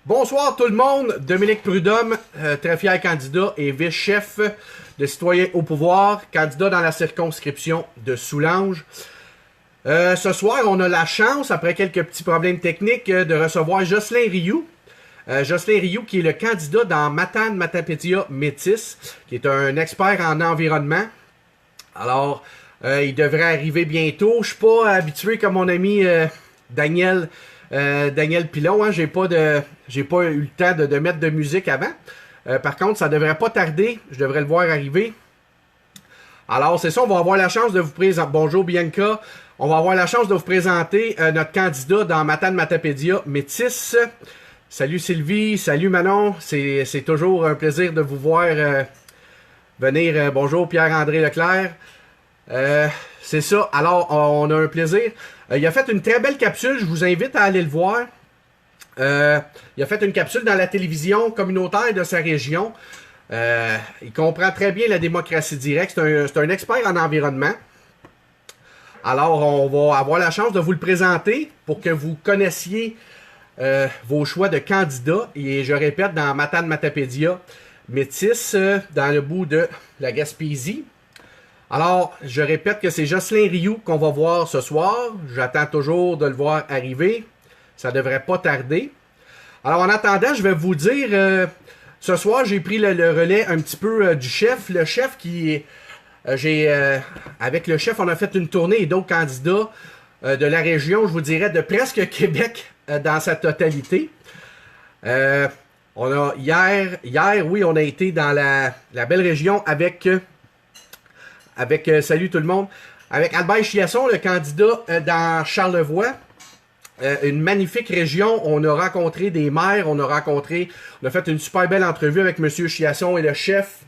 Bonsoir tout le monde, Dominique Prudhomme, très fier candidat et vice-chef de Citoyens au pouvoir, candidat dans la circonscription de Soulanges. Ce soir, on a la chance, après quelques petits problèmes techniques, de recevoir Jocelyn Rioux. Jocelyn Rioux, qui est le candidat dans Matane Matapédia Métis, qui est un expert en environnement. Alors, il devrait arriver bientôt. Je suis pas habitué comme mon ami Daniel Pilon. Hein. J'ai pas eu le temps de mettre de musique avant. Par contre, ça devrait pas tarder. Je devrais le voir arriver. Alors, c'est ça, on va avoir la chance de vous présenter. Bonjour Bianca. On va avoir la chance de vous présenter notre candidat dans Matane Matapédia Métis. Salut Sylvie, salut Manon. C'est toujours un plaisir de vous voir venir. Bonjour Pierre-André Leclerc. C'est ça. Alors, on a un plaisir. Il a fait une très belle capsule. Je vous invite à aller le voir. Il a fait une capsule dans la télévision communautaire de sa région. Il comprend très bien la démocratie directe. C'est un expert en environnement. Alors, on va avoir la chance de vous le présenter pour que vous connaissiez vos choix de candidats. Et je répète, dans Matane Matapédia Métis, dans le bout de la Gaspésie. Alors, je répète que c'est Jocelyn Rioux qu'on va voir ce soir. J'attends toujours de le voir arriver. Ça devrait pas tarder. Alors, en attendant, je vais vous dire... ce soir, j'ai pris le relais un petit peu du chef. Le chef qui... avec le chef, on a fait une tournée et d'autres candidats de la région, je vous dirais, de presque Québec dans sa totalité. On a hier, oui, on a été dans la belle région avec salut tout le monde, avec Albert Chiasson, le candidat dans Charlevoix. Une magnifique région. On a rencontré des maires, on a fait une super belle entrevue avec M. Chiasson et le chef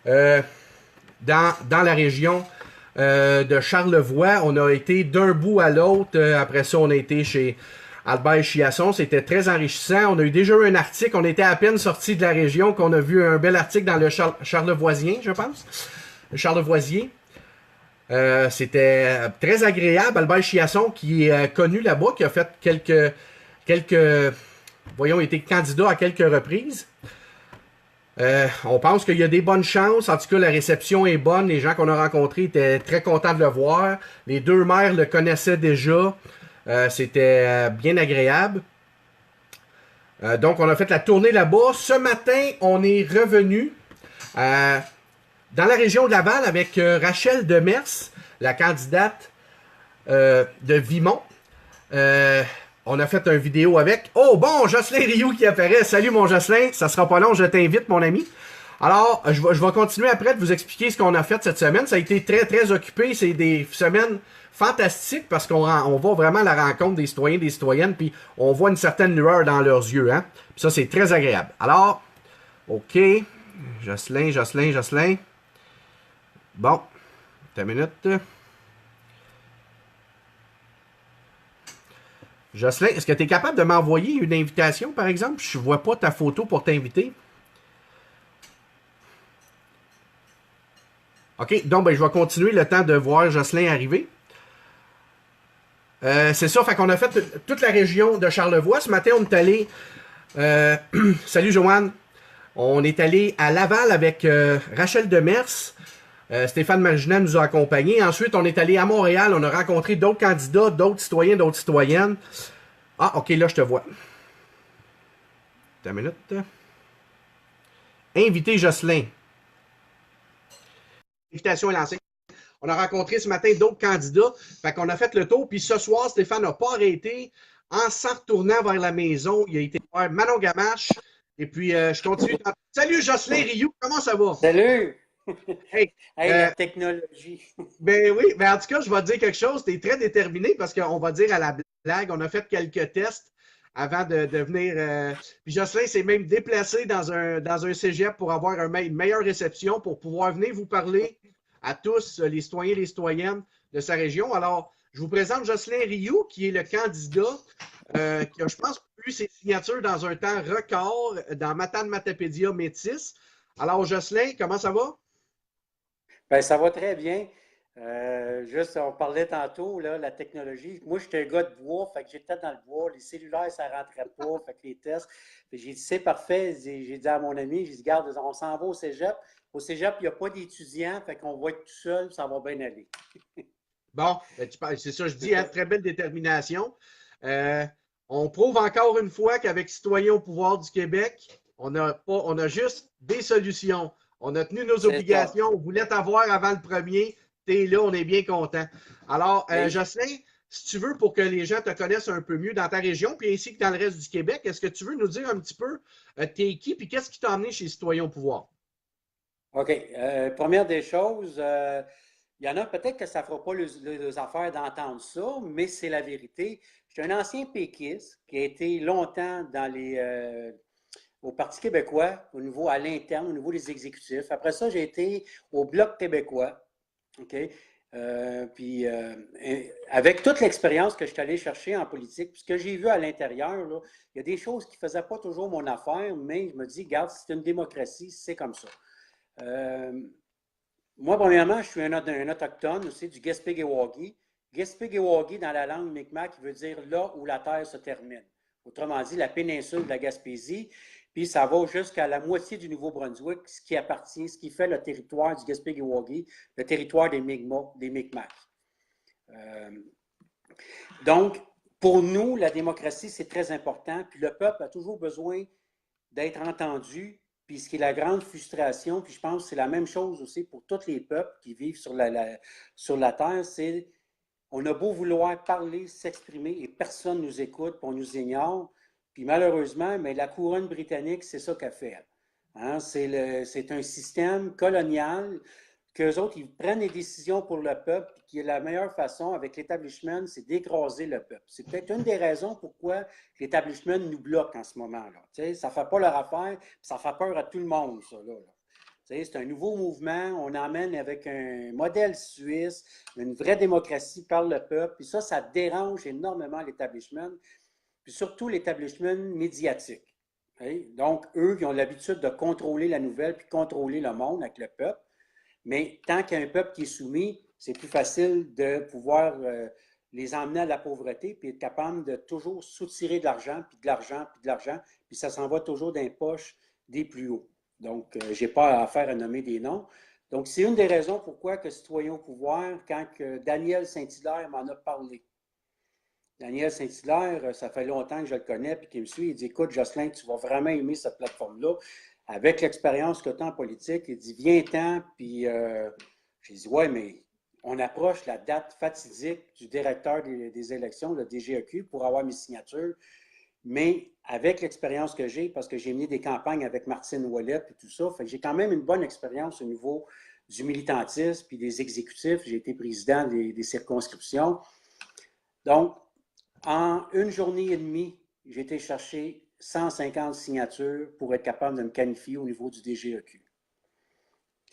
dans la région de Charlevoix. On a été d'un bout à l'autre. Après ça, on a été chez Albert Chiasson. C'était très enrichissant. On a déjà eu un article. On était à peine sorti de la région qu'on a vu un bel article dans le Charlevoisien, je pense. Le Charlevoisier. C'était très agréable. Albert Chiasson, qui est connu là-bas, qui a fait été candidat à quelques reprises. On pense qu'il y a des bonnes chances. En tout cas, la réception est bonne. Les gens qu'on a rencontrés étaient très contents de le voir. Les deux maires le connaissaient déjà. C'était bien agréable. Donc, on a fait la tournée là-bas. Ce matin, on est revenu dans la région de Laval avec Rachel Demers, la candidate de Vimont. On a fait une vidéo avec... Oh bon, Jocelyn Rioux qui apparaît. Salut mon Jocelyn, ça sera pas long, je t'invite mon ami. Alors, je vais continuer après de vous expliquer ce qu'on a fait cette semaine. Ça a été très très occupé, c'est des semaines fantastiques parce qu'on va vraiment à la rencontre des citoyens, des citoyennes, puis on voit une certaine lueur dans leurs yeux. Hein? Puis ça, c'est très agréable. Alors, OK, Jocelyn. Bon, une minute. Jocelyn, est-ce que tu es capable de m'envoyer une invitation, par exemple? Je vois pas ta photo pour t'inviter. OK, donc ben, je vais continuer le temps de voir Jocelyn arriver. C'est ça, fait qu'on a fait toute la région de Charlevoix. Ce matin, on est allé... salut Joanne. On est allé à Laval avec Rachel Demers. Stéphane Marginet nous a accompagnés. Ensuite, on est allé à Montréal. On a rencontré d'autres candidats, d'autres citoyens, d'autres citoyennes. Ah, OK, là, je te vois. Attends une minute. Invité Jocelyn. L'invitation est lancée. On a rencontré ce matin d'autres candidats. Fait qu'on a fait le tour. Puis ce soir, Stéphane n'a pas arrêté. En s'en retournant vers la maison, il a été voir Manon Gamache. Et puis, je continue. Salut Jocelyn Rioux, comment ça va? Salut! Hey, Hey, la technologie. Ben oui, mais en tout cas, je vais te dire quelque chose. Tu es très déterminé parce qu'on va dire à la blague, on a fait quelques tests avant de venir. Puis Jocelyn s'est même déplacé dans un cégep pour avoir une meilleure réception, pour pouvoir venir vous parler à tous, les citoyens et les citoyennes de sa région. Alors, je vous présente Jocelyn Rioux, qui est le candidat qui a, je pense, eu ses signatures dans un temps record dans Matane Matapédia Métis. Alors, Jocelyn, comment ça va? Ben, ça va très bien. Juste, on parlait tantôt, là, la technologie. Moi, j'étais un gars de bois, fait que j'étais dans le bois. Les cellulaires, ça ne rentrait pas, fait que les tests. J'ai dit, c'est parfait. J'ai dit à mon ami, j'ai dit, garde, on s'en va au cégep. Au cégep, il n'y a pas d'étudiants, fait qu'on va être tout seul, ça va bien aller. Bon, ben, c'est ça, je C'est dis, hein, ça. très belle détermination. Euh, on prouve encore une fois qu'avec Citoyens au pouvoir du Québec, on a juste des solutions. On a tenu nos C'est ça. obligations. On voulait t'avoir avant le premier. T'es là, on est bien content. Alors, Oui. Jocelyn, si tu veux, pour que les gens te connaissent un peu mieux dans ta région, puis ainsi que dans le reste du Québec, est-ce que tu veux nous dire un petit peu t'es qui, puis qu'est-ce qui t'a emmené chez Citoyens au pouvoir? OK. Première des choses, il y en a peut-être que ça ne fera pas les affaires d'entendre ça, mais c'est la vérité. Je suis un ancien péquiste qui a été longtemps au Parti québécois, au niveau à l'interne, au niveau des exécutifs. Après ça, j'ai été au Bloc québécois. OK? Avec toute l'expérience que je suis allé chercher en politique, puis ce que j'ai vu à l'intérieur, là, il y a des choses qui ne faisaient pas toujours mon affaire, mais je me dis, regarde, c'est une démocratie, c'est comme ça. Euh, Moi, premièrement, je suis un autochtone aussi du Gaspé-Guéwagi. Gaspé-Guéwagi, dans la langue Mi'kmaq, veut dire là où la terre se termine. Autrement dit, la péninsule de la Gaspésie. Puis ça va jusqu'à la moitié du Nouveau-Brunswick, ce qui fait le territoire du Gaspé-Guéwagi, le territoire des Mi'kmaq. Euh, donc, pour nous, la démocratie, c'est très important. Puis le peuple a toujours besoin d'être entendu. Puis ce qui est la grande frustration, puis je pense que c'est la même chose aussi pour tous les peuples qui vivent sur la Terre, c'est on a beau vouloir parler, s'exprimer, et personne ne nous écoute, puis on nous ignore. Puis malheureusement, mais la couronne britannique, c'est ça qu'elle fait. Hein? C'est un système colonial qu'eux autres, ils prennent des décisions pour le peuple, puis qui est la meilleure façon avec l'établissement, c'est d'écraser le peuple. C'est peut-être une des raisons pourquoi l'établissement nous bloque en ce moment-là. Ça ne fait pas leur affaire, puis ça fait peur à tout le monde, ça. Là. C'est un nouveau mouvement, on emmène avec un modèle suisse, une vraie démocratie par le peuple, puis ça dérange énormément l'établissement, puis surtout l'établissement médiatique. Donc, eux, qui ont l'habitude de contrôler la nouvelle, puis contrôler le monde avec le peuple, mais tant qu'il y a un peuple qui est soumis, c'est plus facile de pouvoir les emmener à la pauvreté, puis être capable de toujours soutirer de l'argent, puis de l'argent, puis de l'argent, puis ça s'en va toujours dans les poches des plus hauts. Donc, je n'ai pas affaire à nommer des noms. Donc, c'est une des raisons pourquoi que Citoyens au pouvoir, quand que Daniel Saint-Hilaire m'en a parlé. Daniel Saint-Hilaire, ça fait longtemps que je le connais, puis qu'il me suit. Il dit, écoute, Jocelyn, tu vas vraiment aimer cette plateforme-là. Avec l'expérience que tu as en politique, il dit, viens-t'en, puis j'ai dit, ouais, mais on approche la date fatidique du directeur des élections, le DGEQ, pour avoir mes signatures. Mais avec l'expérience que j'ai, parce que j'ai mené des campagnes avec Martine Ouellet et tout ça, fait que j'ai quand même une bonne expérience au niveau du militantisme puis des exécutifs. J'ai été président des circonscriptions. Donc, en une journée et demie, j'ai été chercher 150 signatures pour être capable de me qualifier au niveau du DGEQ.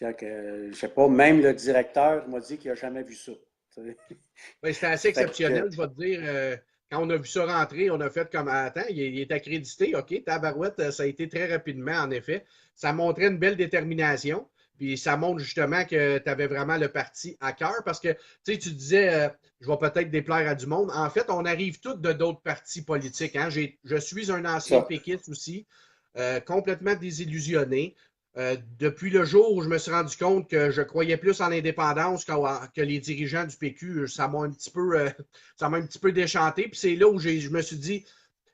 Je ne sais pas, même le directeur m'a dit qu'il n'a jamais vu ça. Oui, c'était assez Fait que, exceptionnel, je vais te dire. Quand on a vu ça rentrer, on a fait comme attends, il est accrédité, OK, tabarouette, ça a été très rapidement, en effet. Ça montrait une belle détermination. Puis ça montre justement que tu avais vraiment le parti à cœur parce que tu disais, je vais peut-être déplaire à du monde. En fait, on arrive tous de d'autres partis politiques. Hein. Je suis un ancien ça. péquiste aussi, complètement désillusionné. Depuis le jour où je me suis rendu compte que je croyais plus en l'indépendance que les dirigeants du PQ, ça m'a un petit peu déchanté. Puis c'est là où je me suis dit,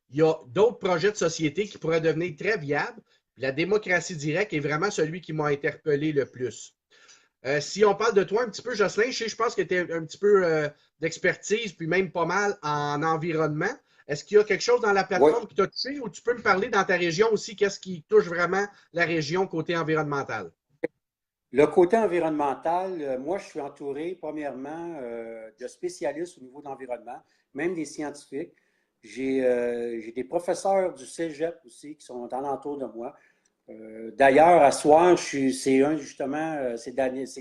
il y a d'autres projets de société qui pourraient devenir très viables. Puis la démocratie directe est vraiment celui qui m'a interpellé le plus. Si on parle de toi un petit peu, Jocelyn, je pense que tu as un petit peu d'expertise, puis même pas mal en environnement. Est-ce qu'il y a quelque chose dans la Oui. plateforme qui t'a touché ou tu peux me parler dans ta région aussi, qu'est-ce qui touche vraiment la région côté environnemental? Le côté environnemental, moi, je suis entouré, premièrement, de spécialistes au niveau de l'environnement, même des scientifiques. J'ai des professeurs du cégep aussi qui sont alentour de moi. D'ailleurs, à soir, c'est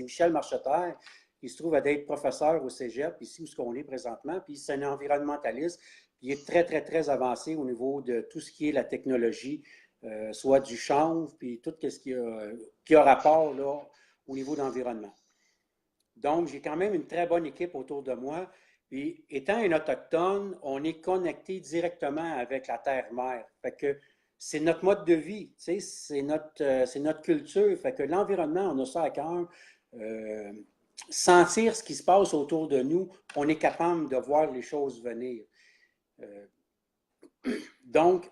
Michel Marcheterre qui se trouve à être professeur au cégep, ici où on est présentement. Puis c'est un environnementaliste qui est très, très, très avancé au niveau de tout ce qui est la technologie, soit du chanvre, puis tout ce qui a rapport là, au niveau de l'environnement. Donc, j'ai quand même une très bonne équipe autour de moi. Puis, étant un autochtone, on est connecté directement avec la terre-mère. Fait que c'est notre mode de vie, tu sais, c'est notre culture. Fait que l'environnement, on a ça à cœur. Euh, Sentir ce qui se passe autour de nous, on est capable de voir les choses venir. Euh, donc,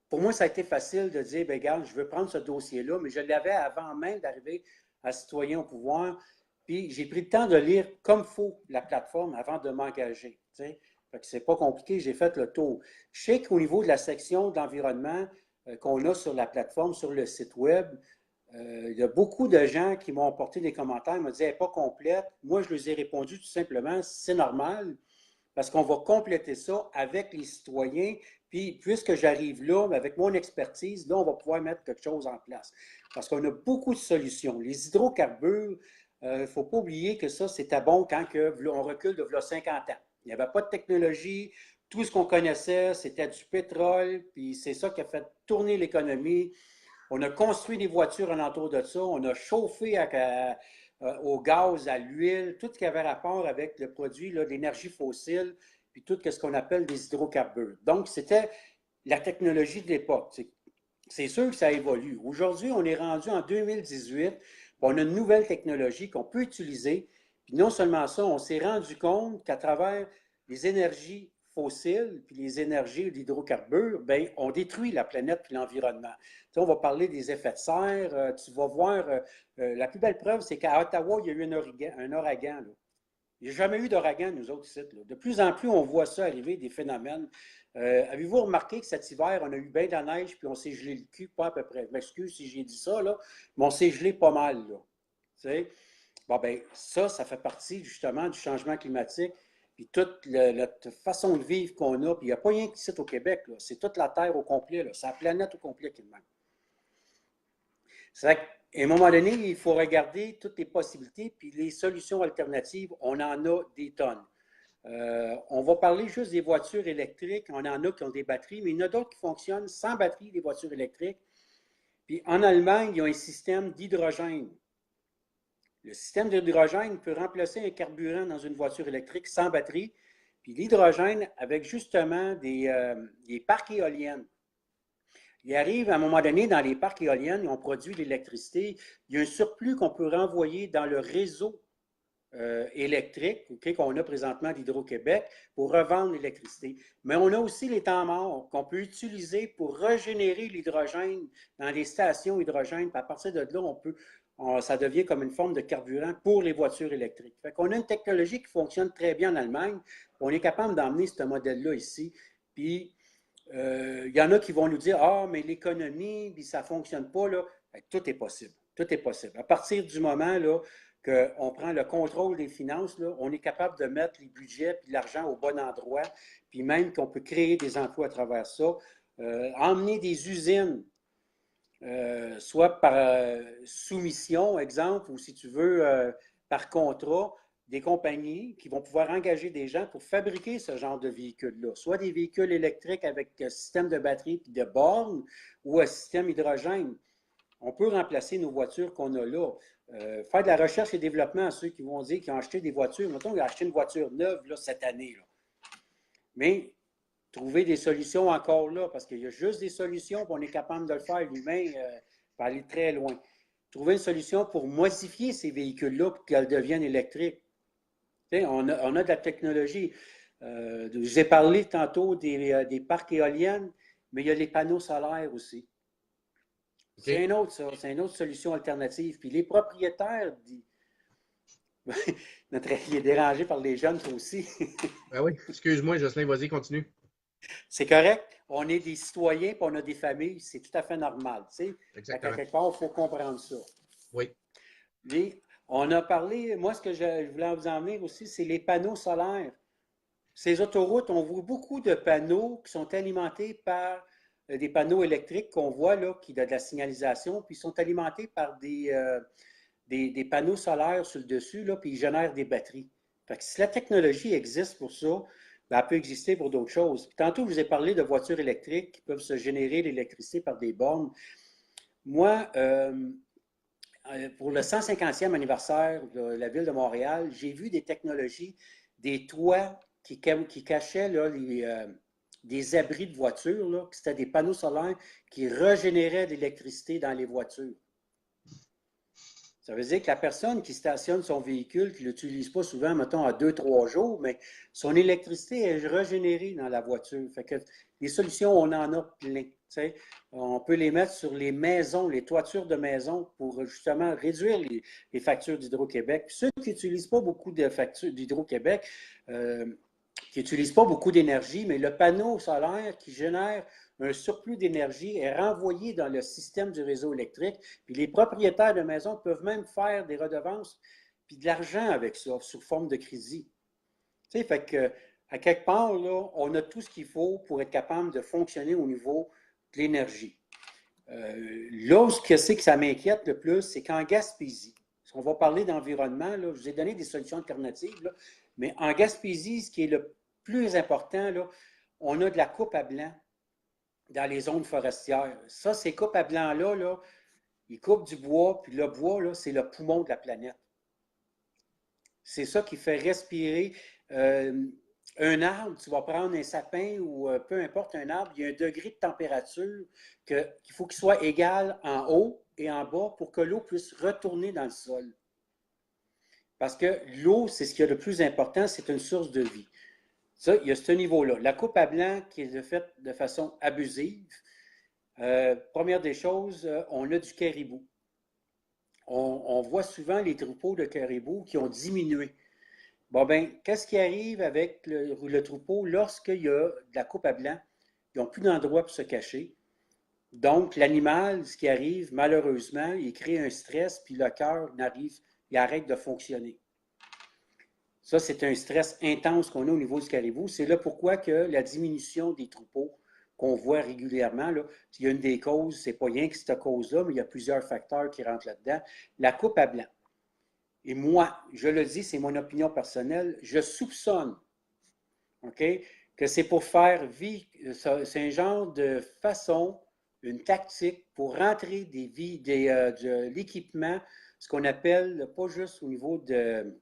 pour moi, ça a été facile de dire, ben, regarde, je veux prendre ce dossier-là, mais je l'avais avant même d'arriver à Citoyen au pouvoir. Puis j'ai pris le temps de lire comme il faut la plateforme avant de m'engager. Fait que c'est pas compliqué, j'ai fait le tour. Je sais qu'au niveau de la section d'environnement qu'on a sur la plateforme, sur le site web, il y a beaucoup de gens qui m'ont apporté des commentaires, me disaient, elle n'est pas complète. Moi, je leur ai répondu tout simplement, c'est normal parce qu'on va compléter ça avec les citoyens. Puis, puisque j'arrive là, avec mon expertise, là, on va pouvoir mettre quelque chose en place. Parce qu'on a beaucoup de solutions. Les hydrocarbures, il ne faut pas oublier que ça, c'était bon quand on recule de 50 ans. Il n'y avait pas de technologie. Tout ce qu'on connaissait, c'était du pétrole. Puis, c'est ça qui a fait tourner l'économie. On a construit des voitures alentour de ça. On a chauffé au gaz, à l'huile, tout ce qui avait rapport avec le produit d'énergie fossile, puis tout ce qu'on appelle des hydrocarbures. Donc, c'était la technologie de l'époque. C'est sûr que ça évolue. Aujourd'hui, on est rendu en 2018, on a une nouvelle technologie qu'on peut utiliser. Puis non seulement ça, on s'est rendu compte qu'à travers les énergies fossiles puis les énergies d'hydrocarbures, bien, on détruit la planète puis l'environnement. Tu sais, on va parler des effets de serre. Tu vas voir, la plus belle preuve, c'est qu'à Ottawa, il y a eu un ouragan. Là. Il n'y a jamais eu d'ouragan, nous autres, ici. Là. De plus en plus, on voit ça arriver, des phénomènes. Avez-vous remarqué que cet hiver, on a eu bien de la neige, puis on s'est gelé le cul, pas à peu près. Je m'excuse si j'ai dit ça, là, mais on s'est gelé pas mal, là. Tu sais? Bon, ben ça fait partie, justement, du changement climatique, puis toute notre façon de vivre qu'on a, puis il n'y a pas rien qui au Québec, là. C'est toute la Terre au complet, là. C'est la planète au complet qui le manque. C'est qu'à un moment donné, il faut regarder toutes les possibilités, puis les solutions alternatives, on en a des tonnes. On va parler juste des voitures électriques. On en a qui ont des batteries, mais il y en a d'autres qui fonctionnent sans batterie, des voitures électriques. Puis en Allemagne, il y a un système d'hydrogène. Le système d'hydrogène peut remplacer un carburant dans une voiture électrique sans batterie. Puis l'hydrogène avec justement des parcs éoliennes. Il arrive à un moment donné, dans les parcs éoliennes, on produit de l'électricité. Il y a un surplus qu'on peut renvoyer dans le réseau électrique qu'on a présentement d'Hydro-Québec pour revendre l'électricité. Mais on a aussi les temps morts qu'on peut utiliser pour régénérer l'hydrogène dans les stations hydrogène. Puis à partir de là, ça devient comme une forme de carburant pour les voitures électriques. Fait qu'on a une technologie qui fonctionne très bien en Allemagne. On est capable d'emmener ce modèle-là ici. Puis, il y en a qui vont nous dire, ah, mais l'économie, ça ne fonctionne pas. Là. Bien, tout est possible. Tout est possible. À partir du moment là, qu'on prend le contrôle des finances, là, on est capable de mettre les budgets et l'argent au bon endroit, puis même qu'on peut créer des emplois à travers ça. Emmener des usines, soit par soumission, exemple, ou si tu veux, par contrat, des compagnies qui vont pouvoir engager des gens pour fabriquer ce genre de véhicules-là, soit des véhicules électriques avec un système de batterie et de bornes ou un système hydrogène. On peut remplacer nos voitures qu'on a là. Faire de la recherche et développement à ceux qui vont dire qu'ils ont acheté des voitures. Mettons qu'ils ont acheté une voiture neuve là, cette année. Là. Mais trouver des solutions encore là, parce qu'il y a juste des solutions, puis on est capable de le faire. L'humain peut aller très loin. Trouver une solution pour modifier ces véhicules-là pour qu'elles deviennent électriques. On a de la technologie. Je vous ai parlé tantôt des parcs éoliennes, mais il y a les panneaux solaires aussi. Okay. C'est une autre solution alternative. Puis les propriétaires, il est dérangé par les jeunes, toi aussi. Ben oui, excuse-moi, Jocelyn, vas-y, continue. C'est correct. On est des citoyens et on a des familles. C'est tout à fait normal. Exactement. À quelque part, il faut comprendre ça. Oui. On a parlé, moi, ce que je voulais vous en venir aussi, c'est les panneaux solaires. Ces autoroutes, on voit beaucoup de panneaux qui sont alimentés par des panneaux électriques qu'on voit là, qui ont de la signalisation, puis ils sont alimentés par des panneaux solaires sur le dessus, là, puis ils génèrent des batteries. Fait que si la technologie existe pour ça, ben, elle peut exister pour d'autres choses. Puis tantôt, je vous ai parlé de voitures électriques qui peuvent se générer l'électricité par des bornes. Moi, pour le 150e anniversaire de la Ville de Montréal, j'ai vu des technologies, des toits qui cachaient là, des abris de voitures, là, c'était des panneaux solaires qui régénéraient de l'électricité dans les voitures. Ça veut dire que la personne qui stationne son véhicule, qui ne l'utilise pas souvent, mettons, à 2-3 jours, mais son électricité est régénérée dans la voiture. Fait que les solutions, on en a plein. T'sais. On peut les mettre sur les maisons, les toitures de maisons pour justement réduire les factures d'Hydro-Québec. Puis ceux qui n'utilisent pas beaucoup de factures d'Hydro-Québec, qui n'utilisent pas beaucoup d'énergie, mais le panneau solaire qui génère un surplus d'énergie est renvoyé dans le système du réseau électrique. Puis les propriétaires de maisons peuvent même faire des redevances puis de l'argent avec ça, sous forme de crédit. Tu sais, fait que, à quelque part, là, on a tout ce qu'il faut pour être capable de fonctionner au niveau de l'énergie. Là, ce que c'est que ça m'inquiète le plus, c'est qu'en Gaspésie, on va parler d'environnement, là, je vous ai donné des solutions alternatives, là, mais en Gaspésie, ce qui est le plus important, là, on a de la coupe à blanc dans les zones forestières. Ça, ces coupes à blanc-là, là, ils coupent du bois, puis le bois, là, c'est le poumon de la planète. C'est ça qui fait respirer un arbre. Tu vas prendre un sapin ou peu importe un arbre, il y a un degré de température qu'il faut qu'il soit égal en haut et en bas pour que l'eau puisse retourner dans le sol. Parce que l'eau, c'est ce qui est le plus important, c'est une source de vie. Ça, il y a ce niveau-là. La coupe à blanc qui est faite de façon abusive. Première des choses, on a du caribou. On voit souvent les troupeaux de caribou qui ont diminué. Bon, bien, qu'est-ce qui arrive avec le troupeau lorsqu'il y a de la coupe à blanc? Ils n'ont plus d'endroit pour se cacher. Donc, l'animal, ce qui arrive, malheureusement, il crée un stress, puis le cœur il arrête de fonctionner. Ça, c'est un stress intense qu'on a au niveau du caribou. C'est là pourquoi que la diminution des troupeaux qu'on voit régulièrement, là, il y a une des causes, c'est pas rien que cette cause-là, mais il y a plusieurs facteurs qui rentrent là-dedans. La coupe à blanc. Et moi, je le dis, c'est mon opinion personnelle, je soupçonne, OK, que c'est pour faire vivre, c'est un genre de façon, une tactique pour rentrer de l'équipement, ce qu'on appelle, pas juste au niveau de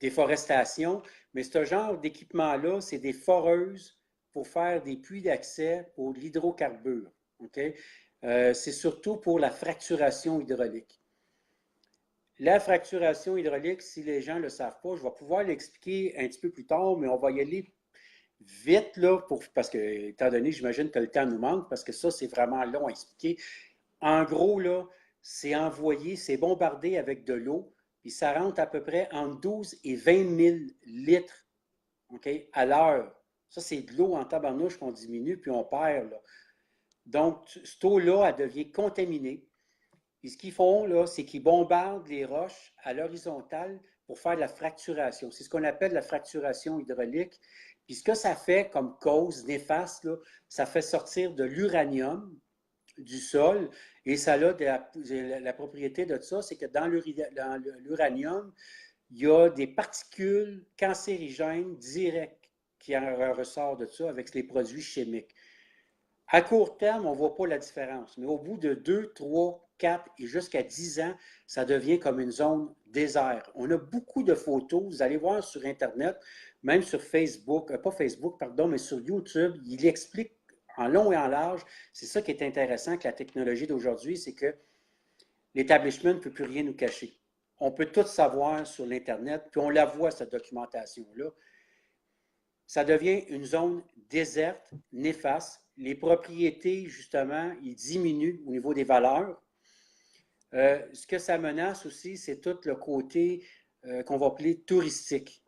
déforestation, mais ce genre d'équipement-là, c'est des foreuses pour faire des puits d'accès pour l'hydrocarbure. Okay? C'est surtout pour la fracturation hydraulique. La fracturation hydraulique, si les gens ne le savent pas, je vais pouvoir l'expliquer un petit peu plus tard, mais on va y aller vite, là, parce que, étant donné, j'imagine que le temps nous manque, parce que ça, c'est vraiment long à expliquer. En gros, là, c'est envoyé, c'est bombardé avec de l'eau, puis ça rentre à peu près entre 12 et 20 000 litres, okay, à l'heure. Ça, c'est de l'eau en tabarnouche qu'on diminue, puis on perd, là. Donc, cette eau-là, elle devient contaminée. Et ce qu'ils font, là, c'est qu'ils bombardent les roches à l'horizontale pour faire de la fracturation. C'est ce qu'on appelle la fracturation hydraulique. Puis ce que ça fait comme cause néfaste, là, ça fait sortir de l'uranium du sol. Et ça a la propriété de ça, c'est que dans l'uranium, il y a des particules cancérigènes directes qui en ressortent de ça avec les produits chimiques. À court terme, on ne voit pas la différence, mais au bout de 2, 3, 4 et jusqu'à 10 ans, ça devient comme une zone désert. On a beaucoup de photos, vous allez voir sur Internet, même sur Facebook, pas Facebook, pardon, mais sur YouTube, il explique en long et en large. C'est ça qui est intéressant avec la technologie d'aujourd'hui, c'est que l'établissement ne peut plus rien nous cacher. On peut tout savoir sur l'Internet, puis on la voit, cette documentation-là. Ça devient une zone déserte, néfaste. Les propriétés, justement, ils diminuent au niveau des valeurs. Ce que ça menace aussi, c'est tout le côté qu'on va appeler touristique.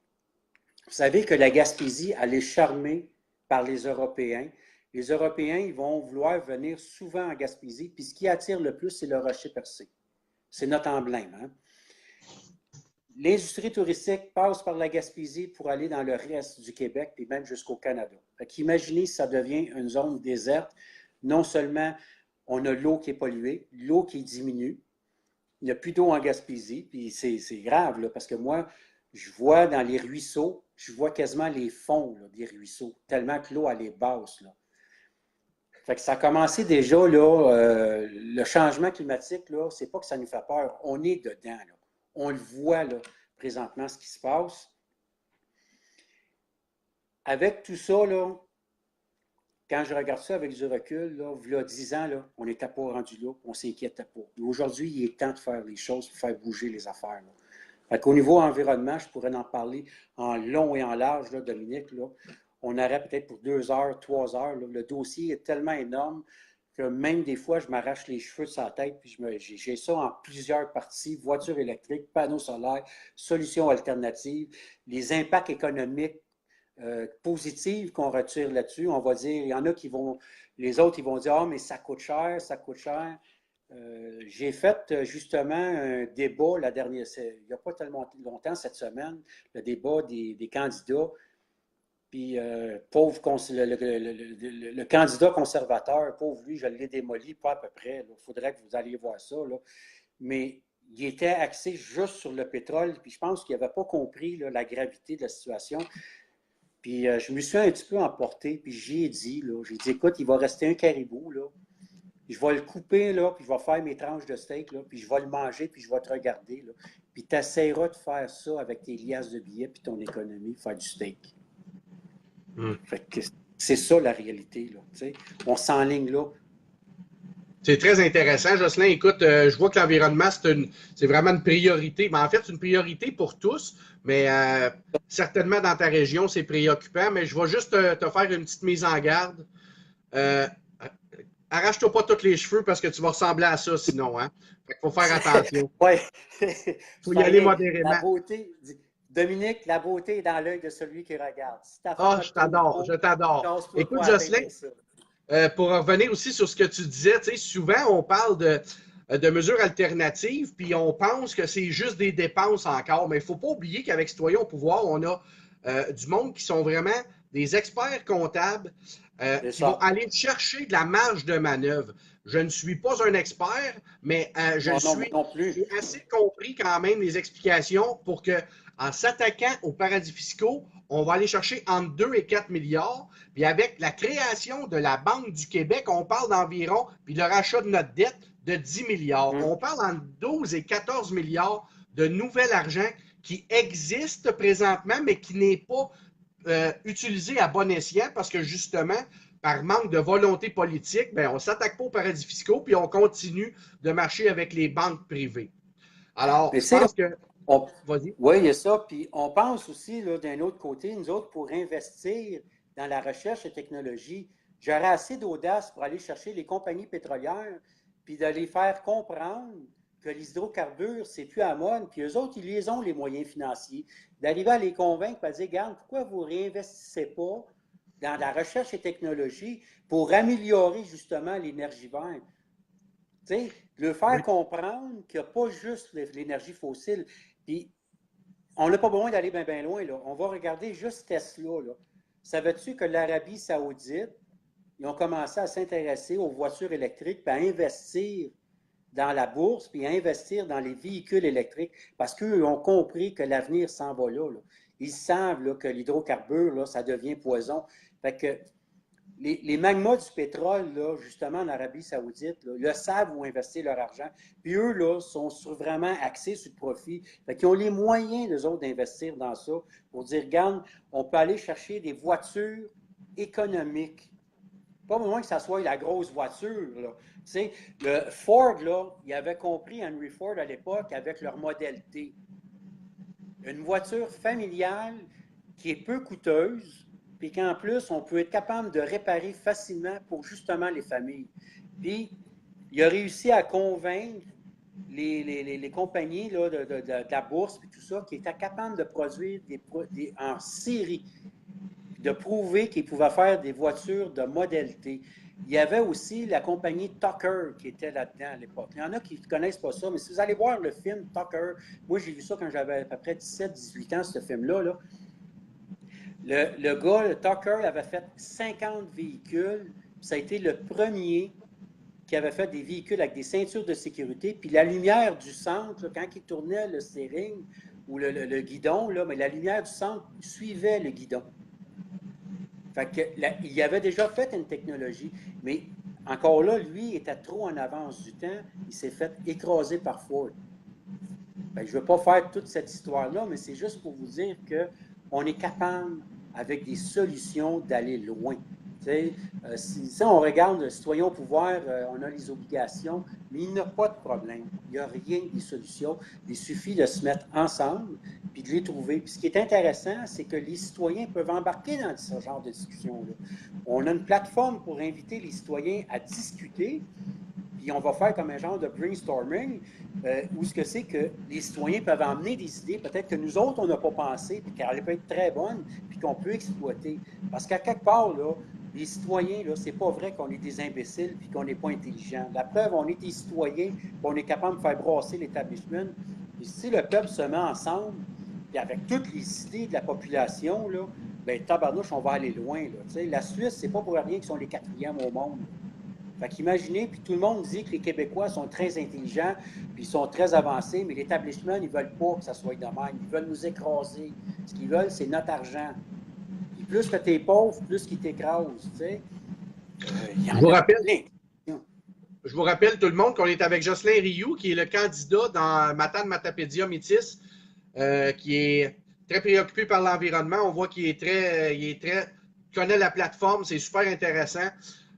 Vous savez que la Gaspésie, elle est charmée par les Européens. Les Européens, ils vont vouloir venir souvent en Gaspésie, puis ce qui attire le plus, c'est le rocher percé. C'est notre emblème, hein? L'industrie touristique passe par la Gaspésie pour aller dans le reste du Québec et même jusqu'au Canada. Fait qu'imaginez si ça devient une zone déserte. Non seulement on a l'eau qui est polluée, l'eau qui diminue, il n'y a plus d'eau en Gaspésie, puis c'est grave, là, parce que moi, je vois dans les ruisseaux, je vois quasiment les fonds là, des ruisseaux, tellement que l'eau, elle est basse. Là. Fait que ça a commencé déjà, là, le changement climatique, là, c'est pas que ça nous fait peur, on est dedans, là. On le voit, là, présentement, ce qui se passe. Avec tout ça, là, quand je regarde ça avec du recul, là, il y a 10 ans, là, on n'était pas rendu là, on ne s'inquiétait pas. Aujourd'hui, il est temps de faire les choses, de faire bouger les affaires. Là. Fait qu'au niveau environnement, je pourrais en parler en long et en large, là, Dominique. Là. On aurait peut-être pour 2 heures, 3 heures. Là. Le dossier est tellement énorme que même des fois, je m'arrache les cheveux de sa tête, puis j'ai ça en plusieurs parties, voitures électriques, panneaux solaires, solutions alternatives, les impacts économiques positifs qu'on retire là-dessus. On va dire, il y en a qui vont, les autres, ils vont dire, ah, mais ça coûte cher, ça coûte cher. J'ai fait justement un débat la dernière, il n'y a pas tellement longtemps cette semaine, le débat des candidats. Puis, pauvre, le candidat conservateur, pauvre lui, je l'ai démoli, pas à peu près. Il faudrait que vous alliez voir ça. Là. Mais il était axé juste sur le pétrole. Puis, je pense qu'il n'avait pas compris là, la gravité de la situation. Puis, je me suis un petit peu emporté. Puis, j'ai dit, écoute, il va rester un caribou. Là. Je vais le couper, là, puis je vais faire mes tranches de steak, là, puis je vais le manger, puis je vais te regarder. Là. Puis, tu essaieras de faire ça avec tes liasses de billets, puis ton économie, faire du steak. Fait que c'est ça la réalité. Là, on s'enligne là. C'est très intéressant, Jocelyn. Écoute, je vois que l'environnement, c'est vraiment une priorité. Mais en fait, c'est une priorité pour tous, mais certainement dans ta région, c'est préoccupant. Mais je vais juste te faire une petite mise en garde. Arrache-toi pas tous les cheveux parce que tu vas ressembler à ça sinon. Hein? Fait qu'il faut faire attention. Oui. Il faut y aller modérément. La beauté, Dominique, la beauté est dans l'œil de celui qui regarde. Si je t'adore, je t'adore. Écoute, Jocelyn, pour revenir aussi sur ce que tu disais, souvent on parle de mesures alternatives, puis on pense que c'est juste des dépenses encore, mais il ne faut pas oublier qu'avec Citoyens au pouvoir, on a du monde qui sont vraiment des experts comptables qui vont aller chercher de la marge de manœuvre. Je ne suis pas un expert, mais j'ai assez compris quand même les explications pour que, en s'attaquant aux paradis fiscaux, on va aller chercher entre 2 et 4 milliards. Puis avec la création de la Banque du Québec, on parle d'environ, puis le rachat de notre dette, de 10 milliards. On parle entre 12 et 14 milliards de nouvel argent qui existe présentement, mais qui n'est pas utilisé à bon escient parce que justement, par manque de volonté politique, on ne s'attaque pas aux paradis fiscaux puis on continue de marcher avec les banques privées. Alors, je pense que... Oui, il y a ça. Puis on pense aussi, d'un autre côté, nous autres, pour investir dans la recherche et technologie, j'aurais assez d'audace pour aller chercher les compagnies pétrolières puis de les faire comprendre que les hydrocarbures, c'est plus à mode, puis eux autres, ils les ont les moyens financiers, d'arriver à les convaincre, à dire, regarde, pourquoi vous ne réinvestissez pas dans la recherche et technologie pour améliorer justement l'énergie verte? Tu sais, le faire comprendre qu'il n'y a pas juste l'énergie fossile. Puis, on n'a pas besoin d'aller bien loin. Là. On va regarder juste Tesla. Là. Savais-tu que l'Arabie saoudite, ils ont commencé à s'intéresser aux voitures électriques puis à investir dans la bourse puis à investir dans les véhicules électriques parce qu'eux ont compris que l'avenir s'en va là. Ils savent là, que l'hydrocarbure, là, ça devient poison. Fait que les magmas du pétrole, là, justement en Arabie saoudite, là, ils savent où investir leur argent. Puis eux, là, sont vraiment axés sur le profit. Fait qu'ils ont les moyens, eux autres, d'investir dans ça pour dire, regarde, on peut aller chercher des voitures économiques. Pas besoin que ça soit la grosse voiture. Là. Tu sais, le Ford, là, il avait compris, Henry Ford à l'époque, avec leur Model T. Une voiture familiale qui est peu coûteuse, puis qu'en plus, on peut être capable de réparer facilement pour justement les familles. Puis, il a réussi à convaincre les compagnies là, de la bourse et tout ça qui étaient capables de produire en série, de prouver qu'ils pouvaient faire des voitures de Model T. Il y avait aussi la compagnie Tucker qui était là-dedans à l'époque. Il y en a qui ne connaissent pas ça, mais si vous allez voir le film Tucker, moi j'ai vu ça quand j'avais à peu près 17-18 ans, ce film-là. Là. Le gars, le Tucker, avait fait 50 véhicules. Ça a été le premier qui avait fait des véhicules avec des ceintures de sécurité. Puis la lumière du centre, là, quand il tournait le steering ou le guidon, là, mais la lumière du centre suivait le guidon. Fait que, il avait déjà fait une technologie, mais encore là, lui était trop en avance du temps. Il s'est fait écraser par Ford. Fait que je ne veux pas faire toute cette histoire-là, mais c'est juste pour vous dire qu'on est capable, avec des solutions, d'aller loin. Si on regarde le citoyen au pouvoir, on a les obligations, mais il n'y a pas de problème. Il n'y a rien des solutions. Il suffit de se mettre ensemble puis de les trouver. Puis ce qui est intéressant, c'est que les citoyens peuvent embarquer dans ce genre de discussion-là. On a une plateforme pour inviter les citoyens à discuter, puis on va faire comme un genre de brainstorming, où ce que c'est que les citoyens peuvent emmener des idées, peut-être que nous autres, on n'a pas pensé, puis qu'elle peut être très bonne, puis qu'on peut exploiter. Parce qu'à quelque part, là, les citoyens, là, c'est pas vrai qu'on est des imbéciles puis qu'on n'est pas intelligents. La preuve, on est des citoyens, puis on est capable de faire brasser l'établissement. Et si le peuple se met ensemble, puis avec toutes les idées de la population, là, ben tabarnouche, on va aller loin. Là, la Suisse, c'est pas pour rien qu'ils sont les quatrièmes au monde. Fait qu'imaginez, puis tout le monde dit que les Québécois sont très intelligents, puis ils sont très avancés, mais l'établissement, ils ne veulent pas que ça soit de même. Ils veulent nous écraser. Ce qu'ils veulent, c'est notre argent. Puis plus que tu es pauvre, plus qu'ils t'écrasent, tu sais. Je vous rappelle tout le monde qu'on est avec Jocelyn Rioux, qui est le candidat dans Matane Matapédia Métis, qui est très préoccupé par l'environnement. On voit qu'il est très connaît la plateforme, c'est super intéressant.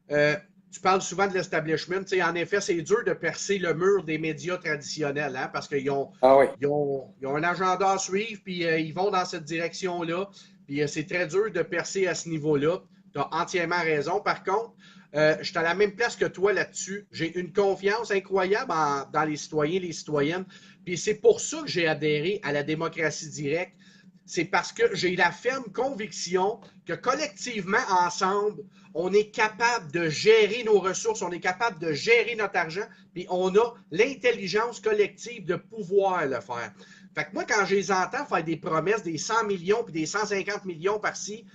Tu parles souvent de l'establishment. En effet, c'est dur de percer le mur des médias traditionnels, hein, parce qu'ils ont, ils ont un agenda à suivre, puis ils vont dans cette direction-là. Puis c'est très dur de percer à ce niveau-là. Tu as entièrement raison. Par contre, je suis à la même place que toi là-dessus. J'ai une confiance incroyable dans les citoyens et les citoyennes. Puis c'est pour ça que j'ai adhéré à la démocratie directe. C'est parce que j'ai la ferme conviction que collectivement, ensemble, on est capable de gérer nos ressources, on est capable de gérer notre argent, puis on a l'intelligence collective de pouvoir le faire. Fait que moi, quand je les entends faire des promesses, des 100 millions puis des 150 millions par-ci,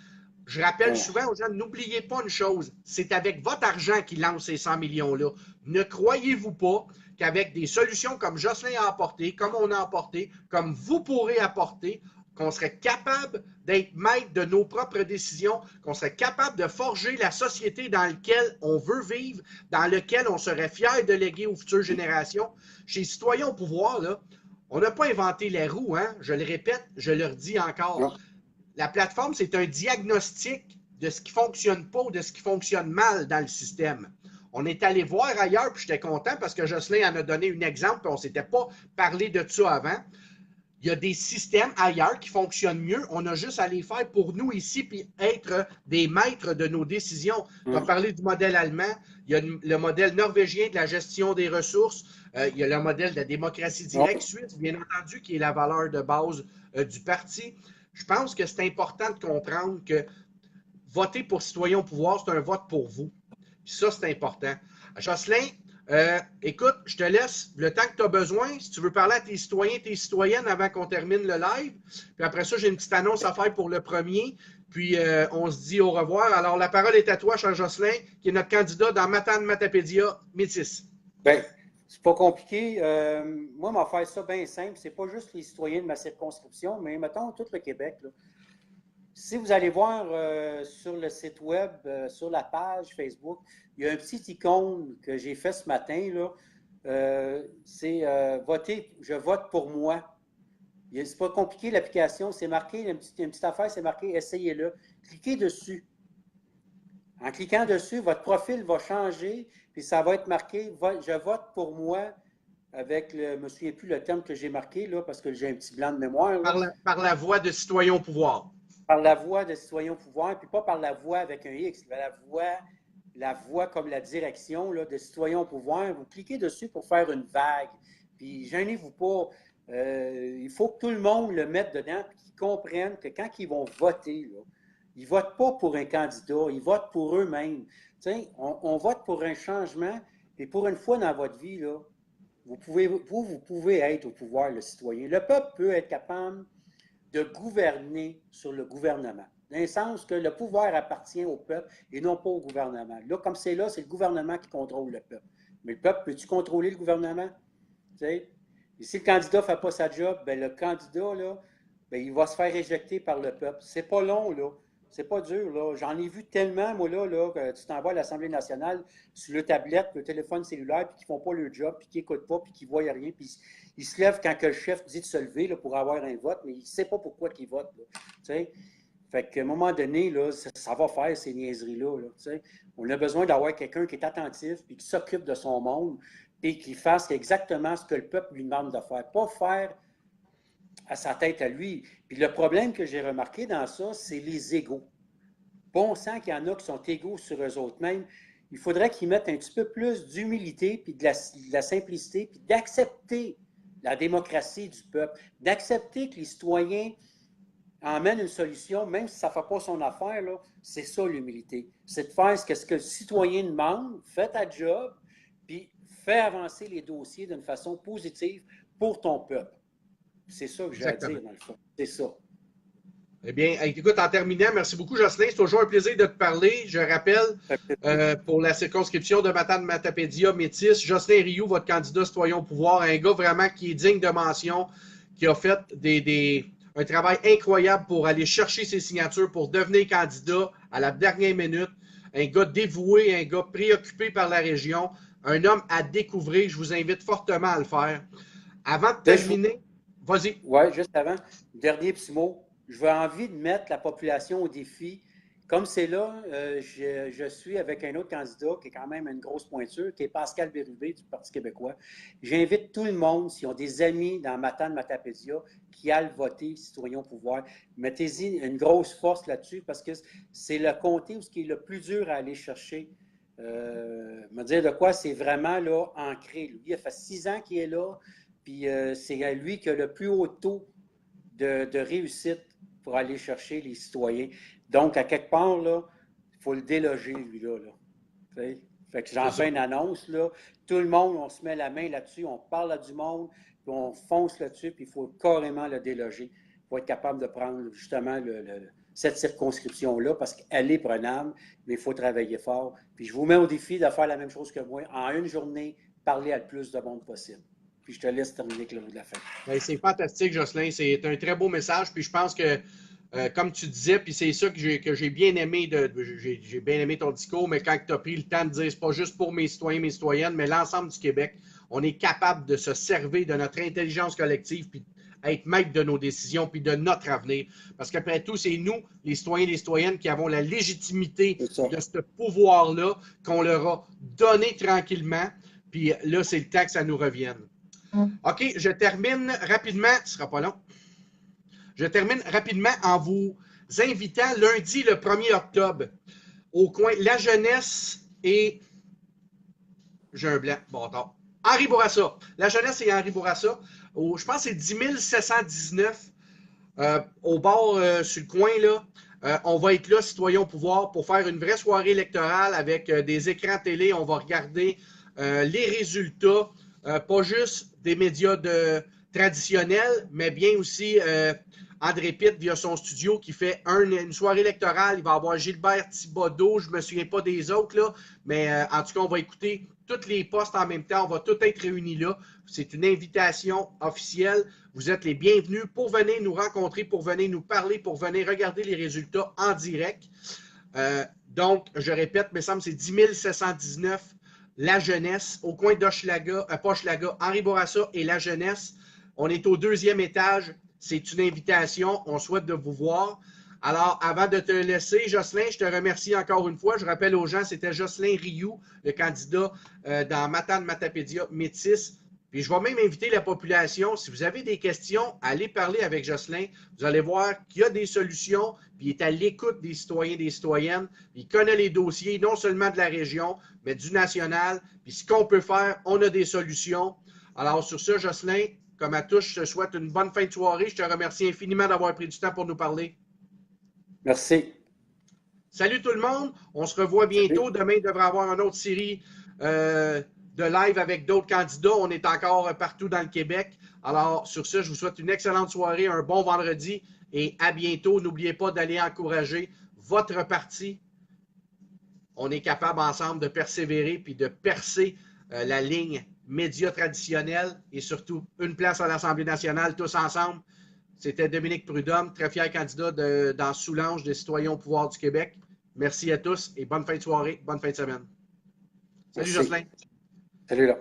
je rappelle souvent aux gens, n'oubliez pas une chose, c'est avec votre argent qu'ils lancent ces 100 millions-là. Ne croyez-vous pas qu'avec des solutions comme Jocelyn a apporté, comme on a apporté, comme vous pourrez apporter, qu'on serait capable d'être maître de nos propres décisions, qu'on serait capable de forger la société dans laquelle on veut vivre, dans laquelle on serait fier de léguer aux futures générations. Chez Citoyens au pouvoir, là, on n'a pas inventé les roues, hein? Je le répète, je le redis encore. Non. La plateforme, c'est un diagnostic de ce qui ne fonctionne pas ou de ce qui fonctionne mal dans le système. On est allé voir ailleurs, puis j'étais content parce que Jocelyn en a donné un exemple, puis on ne s'était pas parlé de ça avant. Il y a des systèmes ailleurs qui fonctionnent mieux. On a juste à les faire pour nous ici puis être des maîtres de nos décisions. Tu as parlé du modèle allemand. Il y a le modèle norvégien de la gestion des ressources. Il y a le modèle de la démocratie directe suisse, bien entendu, qui est la valeur de base du parti. Je pense que c'est important de comprendre que voter pour Citoyens au pouvoir, c'est un vote pour vous. Puis ça, c'est important. Jocelyn, écoute, je te laisse le temps que tu as besoin. Si tu veux parler à tes citoyens, tes citoyennes avant qu'on termine le live. Puis après ça, j'ai une petite annonce à faire pour le premier. Puis on se dit au revoir. Alors, la parole est à toi, cher Jocelyn, qui est notre candidat dans Matane Matapédia Métis. Bien, c'est pas compliqué. Moi, m'en faire ça bien simple. C'est pas juste les citoyens de ma circonscription, mais mettons tout le Québec. Là. Si vous allez voir sur le site web, sur la page Facebook, il y a un petit icône que j'ai fait ce matin. Là. C'est voter, je vote pour moi. C'est pas compliqué l'application, c'est marqué, une petite affaire, c'est marqué essayez-le. Cliquez dessus. En cliquant dessus, votre profil va changer, puis ça va être marqué je vote pour moi avec je ne me souviens plus le terme que j'ai marqué là, parce que j'ai un petit blanc de mémoire. Par la voix de Citoyens au pouvoir. Par la voix de Citoyens au pouvoir, puis pas par la voix avec un X, mais la voix comme la direction là, de Citoyens au pouvoir. Vous cliquez dessus pour faire une vague. Puis gênez-vous pas. Il faut que tout le monde le mette dedans et qu'ils comprennent que quand ils vont voter, là, ils ne votent pas pour un candidat, ils votent pour eux-mêmes. On vote pour un changement et pour une fois dans votre vie, là, vous pouvez être au pouvoir, le citoyen. Le peuple peut être capable de gouverner sur le gouvernement. Dans le sens que le pouvoir appartient au peuple et non pas au gouvernement. Là, comme c'est là, c'est le gouvernement qui contrôle le peuple. Mais le peuple, peux-tu contrôler le gouvernement? Et si le candidat ne fait pas sa job, bien, le candidat, là, bien, il va se faire éjecter par le peuple. C'est pas long, là. C'est pas dur, là. J'en ai vu tellement, moi, là, que tu t'en vas à l'Assemblée nationale sur le tablette, le téléphone cellulaire, puis qui font pas le job, puis qui n'écoutent pas, puis qui voient rien, puis ils se lèvent quand que le chef dit de se lever là, pour avoir un vote, mais il ne sait pas pourquoi il vote. Là, tu sais? Fait qu'à un moment donné, là, ça va faire ces niaiseries-là. Là, tu sais? On a besoin d'avoir quelqu'un qui est attentif, puis qui s'occupe de son monde, puis qui fasse exactement ce que le peuple lui demande de faire. Pas faire à sa tête à lui. Puis le problème que j'ai remarqué dans ça, c'est les égaux. Bon sang qu'il y en a qui sont égaux sur eux autres mêmes. Il faudrait qu'ils mettent un petit peu plus d'humilité, puis de la simplicité, puis d'accepter la démocratie du peuple, d'accepter que les citoyens emmènent une solution, même si ça ne fait pas son affaire, là, c'est ça l'humilité. C'est de faire ce que le citoyen demande, fais ta job, puis fais avancer les dossiers d'une façon positive pour ton peuple. C'est ça que j'ai à dire, dans le fond. C'est ça. Eh bien, écoute, en terminant, merci beaucoup, Jocelyn. C'est toujours un plaisir de te parler. Je rappelle, pour la circonscription de Matane-Matapédia Métis, Jocelyn Rioux, votre candidat citoyen au pouvoir, un gars vraiment qui est digne de mention, qui a fait un travail incroyable pour aller chercher ses signatures pour devenir candidat à la dernière minute. Un gars dévoué, un gars préoccupé par la région, un homme à découvrir. Je vous invite fortement à le faire. Avant de terminer, vas-y. Oui, juste avant, dernier petit mot. J'ai envie de mettre la population au défi. Comme c'est là, je suis avec un autre candidat qui est quand même une grosse pointure, qui est Pascal Bérubé du Parti québécois. J'invite tout le monde, s'ils ont des amis dans Matane-Matapédia, qui aillent voter citoyen au pouvoir. Mettez-y une grosse force là-dessus parce que c'est le comté où ce qui est le plus dur à aller chercher. Me dire de quoi, c'est vraiment là ancré. Lui, il a fait 6 ans qu'il est là, puis c'est à lui qui a le plus haut taux de réussite pour aller chercher les citoyens. Donc, à quelque part, là, il faut le déloger, lui-là. Là. Fait que j'en fais une annonce, là. Tout le monde, on se met la main là-dessus, on parle à du monde, puis on fonce là-dessus, puis il faut carrément le déloger. Il faut être capable de prendre justement cette circonscription-là, parce qu'elle est prenable, mais il faut travailler fort. Puis je vous mets au défi de faire la même chose que moi. En une journée, parler à le plus de monde possible. Puis je te laisse terminer avec le mot de la fin. C'est fantastique, Jocelyn. C'est un très beau message. Puis je pense que, comme tu disais, puis c'est ça que j'ai bien aimé, j'ai bien aimé ton discours, mais quand tu as pris le temps de dire, c'est pas juste pour mes citoyens, mes citoyennes, mais l'ensemble du Québec, on est capable de se servir de notre intelligence collective, puis être maître de nos décisions, puis de notre avenir. Parce qu'après tout, c'est nous, les citoyens et les citoyennes, qui avons la légitimité de ce pouvoir-là qu'on leur a donné tranquillement. Puis là, c'est le temps que ça nous revienne. OK, je termine rapidement, ce ne sera pas long. Je termine rapidement en vous invitant lundi le 1er octobre au coin La Jeunesse et... J'ai un blanc, bon temps. Henri Bourassa. La Jeunesse et Henri Bourassa. Je pense que c'est 10 719 au bord sur le coin là. On va être là, citoyens au pouvoir, pour faire une vraie soirée électorale avec des écrans télé. On va regarder les résultats. Pas juste des médias traditionnels, mais bien aussi André Pitt via son studio qui fait une soirée électorale. Il va y avoir Gilbert Thibodeau, je ne me souviens pas des autres, là, mais en tout cas, on va écouter tous les postes en même temps. On va tous être réunis là. C'est une invitation officielle. Vous êtes les bienvenus pour venir nous rencontrer, pour venir nous parler, pour venir regarder les résultats en direct. Donc, je répète, il me semble que c'est 10 719 La Jeunesse, au coin d'Hochelaga, pas Hochelaga, Henri Bourassa et La Jeunesse. On est au 2e étage. C'est une invitation. On souhaite de vous voir. Alors, avant de te laisser, Jocelyn, je te remercie encore une fois. Je rappelle aux gens, c'était Jocelyn Rioux, le candidat dans Matane-Matapédia Métis. Puis je vais même inviter la population, si vous avez des questions, allez parler avec Jocelyn. Vous allez voir qu'il y a des solutions, puis il est à l'écoute des citoyens et des citoyennes. Il connaît les dossiers, non seulement de la région, mais du national. Puis ce qu'on peut faire, on a des solutions. Alors sur ce, Jocelyn, comme à tous, je te souhaite une bonne fin de soirée. Je te remercie infiniment d'avoir pris du temps pour nous parler. Merci. Salut tout le monde. On se revoit bientôt. Salut. Demain, il devrait y avoir une autre série de live avec d'autres candidats. On est encore partout dans le Québec. Alors, sur ce, je vous souhaite une excellente soirée, un bon vendredi et à bientôt. N'oubliez pas d'aller encourager votre parti. On est capable ensemble de persévérer puis de percer la ligne médias traditionnelle et surtout une place à l'Assemblée nationale tous ensemble. C'était Dominique Prudhomme, très fier candidat dans Soulanges des citoyens au pouvoir du Québec. Merci à tous et bonne fin de soirée, bonne fin de semaine. Salut Merci. Jocelyn. Salut là.